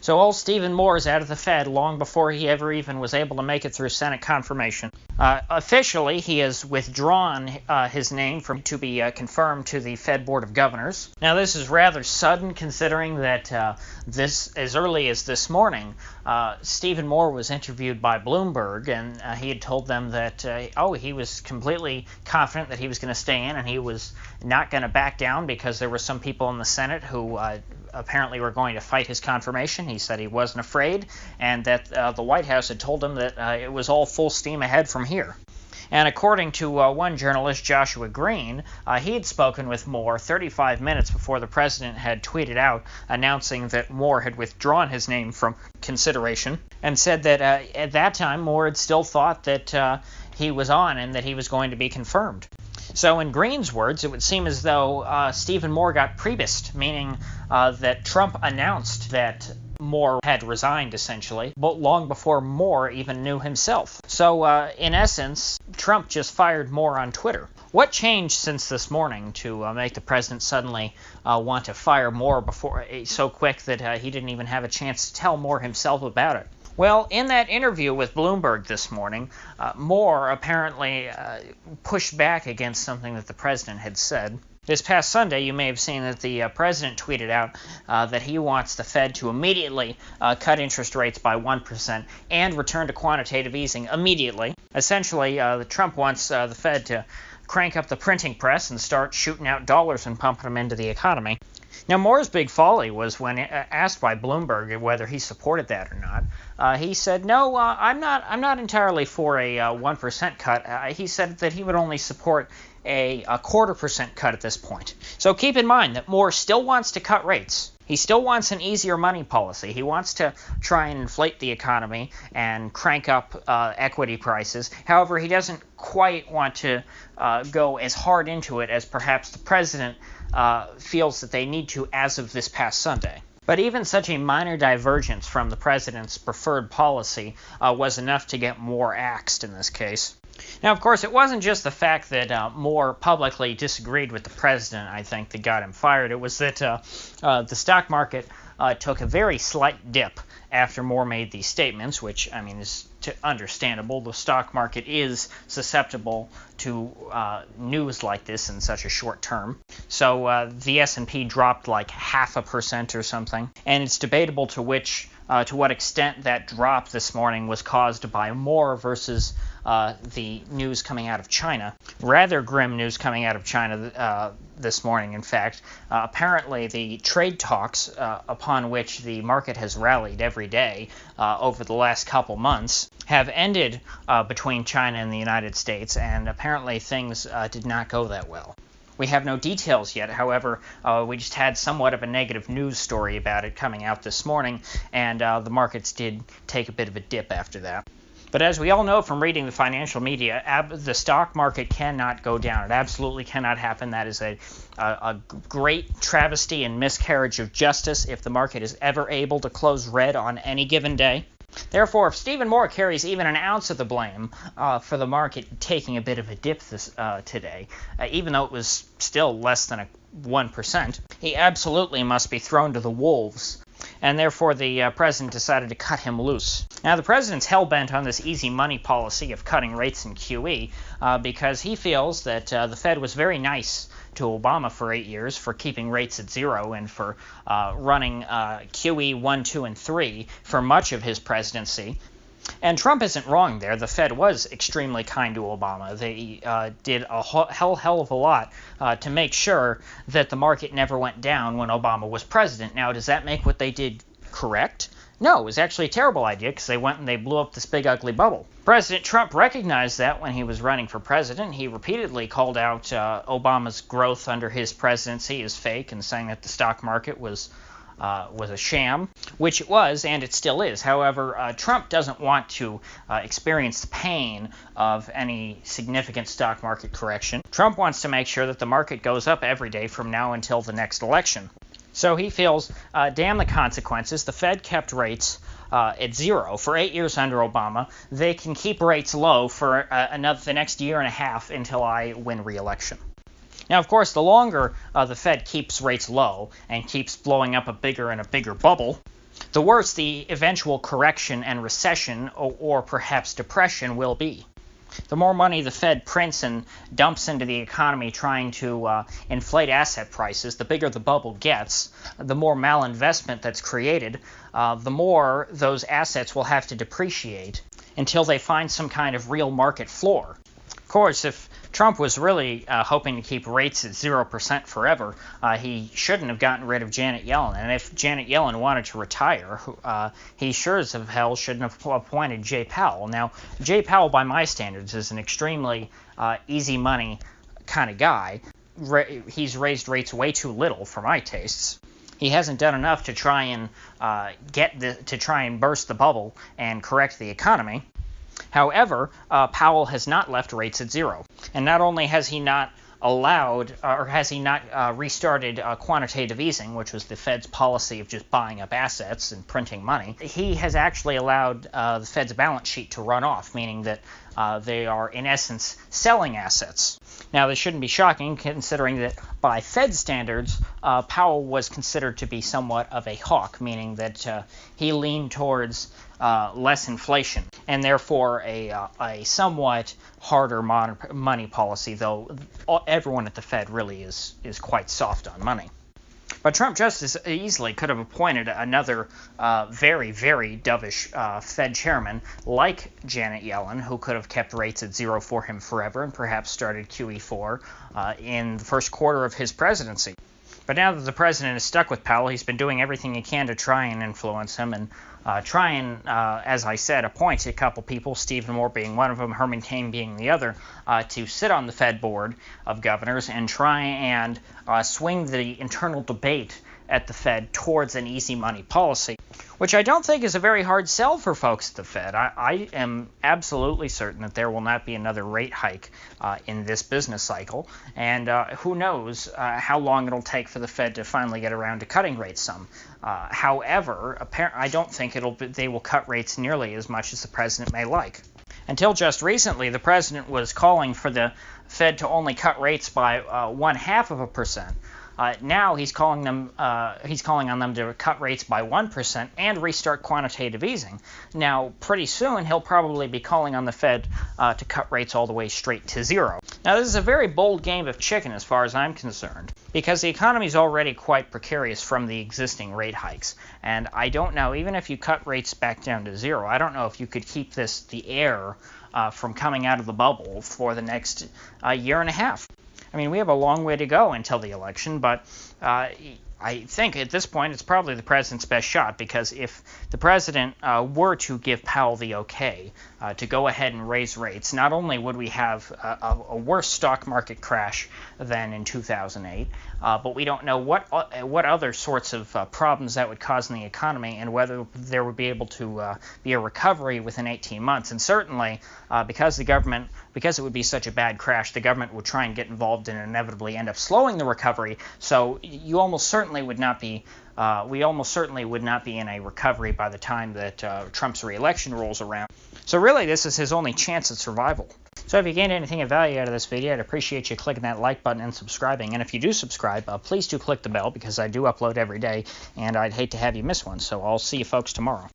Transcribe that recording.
So old Stephen Moore is out of the Fed long before he ever even was able to make it through Senate confirmation. Officially, he has withdrawn his name to be confirmed to the Fed Board of Governors. Now, this is rather sudden considering that as early as this morning, Stephen Moore was interviewed by Bloomberg, and he had told them that, he was completely confident that he was going to stay in, and he was not going to back down because there were some people in the Senate who apparently were going to fight his confirmation. He said he wasn't afraid, and that the White House had told him that it was all full steam ahead from here. And according to one journalist, Joshua Green, he had spoken with Moore 35 minutes before the president had tweeted out announcing that Moore had withdrawn his name from consideration, and said that at that time Moore had still thought that he was on and that he was going to be confirmed. So in Green's words, it would seem as though Stephen Moore got prebissed, meaning that Trump announced that Moore had resigned, essentially, but long before Moore even knew himself. So, in essence, Trump just fired Moore on Twitter. What changed since this morning to make the president suddenly want to fire Moore so quick that he didn't even have a chance to tell Moore himself about it? Well, in that interview with Bloomberg this morning, Moore apparently pushed back against something that the president had said. This past Sunday, you may have seen that the president tweeted out that he wants the Fed to immediately cut interest rates by 1% and return to quantitative easing immediately. Essentially, Trump wants the Fed to crank up the printing press and start shooting out dollars and pumping them into the economy. Now, Moore's big folly was when asked by Bloomberg whether he supported that or not. He said, "No, I'm not entirely for a 1% cut." He said that he would only support a 0.25% cut at this point. So keep in mind that Moore still wants to cut rates. He still wants an easier money policy. He wants to try and inflate the economy and crank up equity prices. However, he doesn't quite want to go as hard into it as perhaps the president feels that they need to as of this past Sunday. But even such a minor divergence from the president's preferred policy was enough to get Moore axed in this case. Now, of course, it wasn't just the fact that Moore publicly disagreed with the president, I think, that got him fired. It was that the stock market took a very slight dip after Moore made these statements, which, I mean, is understandable. The stock market is susceptible to news like this in such a short term. So the S&P dropped like 0.5% or something, and it's debatable to what extent that drop this morning was caused by Moore versus the news coming out of China. Rather grim news coming out of China this morning, in fact. Apparently, the trade talks upon which the market has rallied every day over the last couple months have ended between China and the United States, and apparently things did not go that well. We have no details yet. However, we just had somewhat of a negative news story about it coming out this morning, and the markets did take a bit of a dip after that. But as we all know from reading the financial media, the stock market cannot go down. It absolutely cannot happen. That is a great travesty and miscarriage of justice if the market is ever able to close red on any given day. Therefore, if Stephen Moore carries even an ounce of the blame for the market taking a bit of a dip today, even though it was still less than 1%, he absolutely must be thrown to the wolves. And therefore, the president decided to cut him loose. Now, the president's hell-bent on this easy money policy of cutting rates in QE because he feels that the Fed was very nice to Obama for 8 years for keeping rates at zero and for running QE 1, 2, and 3 for much of his presidency. And Trump isn't wrong there. The Fed was extremely kind to Obama. They did a hell of a lot to make sure that the market never went down when Obama was president. Now, does that make what they did correct? No, it was actually a terrible idea because they went and they blew up this big ugly bubble. President Trump recognized that when he was running for president. He repeatedly called out Obama's growth under his presidency as fake and saying that the stock market was a sham, which it was, and it still is. However, Trump doesn't want to experience the pain of any significant stock market correction. Trump wants to make sure that the market goes up every day from now until the next election. So he feels, damn the consequences. The Fed kept rates at zero for 8 years under Obama. They can keep rates low for the next year and a half until I win re-election. Now, of course, the longer the Fed keeps rates low and keeps blowing up a bigger and a bigger bubble, the worse the eventual correction and recession or perhaps depression will be. The more money the Fed prints and dumps into the economy trying to inflate asset prices, the bigger the bubble gets, the more malinvestment that's created, the more those assets will have to depreciate until they find some kind of real market floor. Of course, if Trump was really hoping to keep rates at 0% forever, he shouldn't have gotten rid of Janet Yellen. And if Janet Yellen wanted to retire, he sure as hell shouldn't have appointed Jay Powell. Now, Jay Powell, by my standards, is an extremely easy money kind of guy. He's raised rates way too little for my tastes. He hasn't done enough to try and burst the bubble and correct the economy. However, Powell has not left rates at zero. And not only has he not restarted quantitative easing, which was the Fed's policy of just buying up assets and printing money, he has actually allowed the Fed's balance sheet to run off, meaning that they are, in essence, selling assets. Now, this shouldn't be shocking, considering that by Fed standards, Powell was considered to be somewhat of a hawk, meaning that he leaned towards less inflation, and therefore a somewhat harder money policy, though everyone at the Fed really is quite soft on money. But Trump just as easily could have appointed another very, very dovish Fed chairman like Janet Yellen, who could have kept rates at zero for him forever and perhaps started QE4 in the first quarter of his presidency. But now that the president is stuck with Powell, he's been doing everything he can to try and influence him and as I said, appoint a couple people, Stephen Moore being one of them, Herman Cain being the other, to sit on the Fed Board of Governors and try and swing the internal debate at the Fed towards an easy money policy, which I don't think is a very hard sell for folks at the Fed. I am absolutely certain that there will not be another rate hike in this business cycle, and who knows how long it'll take for the Fed to finally get around to cutting rates some. However, I don't think they will cut rates nearly as much as the president may like. Until just recently, the president was calling for the Fed to only cut rates by 0.5%. Now he's calling on them to cut rates by 1% and restart quantitative easing. Now, pretty soon he'll probably be calling on the Fed to cut rates all the way straight to zero. Now, this is a very bold game of chicken as far as I'm concerned, because the economy is already quite precarious from the existing rate hikes. And I don't know, even if you cut rates back down to zero, I don't know if you could keep the air from coming out of the bubble for the next year and a half. I mean, we have a long way to go until the election, but I think at this point it's probably the president's best shot, because if the president were to give Powell the okay to go ahead and raise rates, not only would we have a worse stock market crash than in 2008, but we don't know what other sorts of problems that would cause in the economy and whether there would be able to be a recovery within 18 months. And certainly, because it would be such a bad crash, the government would try and get involved and inevitably end up slowing the recovery. So we almost certainly would not be in a recovery by the time that Trump's reelection rolls around. So really, this is his only chance at survival. So if you gained anything of value out of this video, I'd appreciate you clicking that like button and subscribing. And if you do subscribe, please do click the bell, because I do upload every day, and I'd hate to have you miss one. So I'll see you folks tomorrow.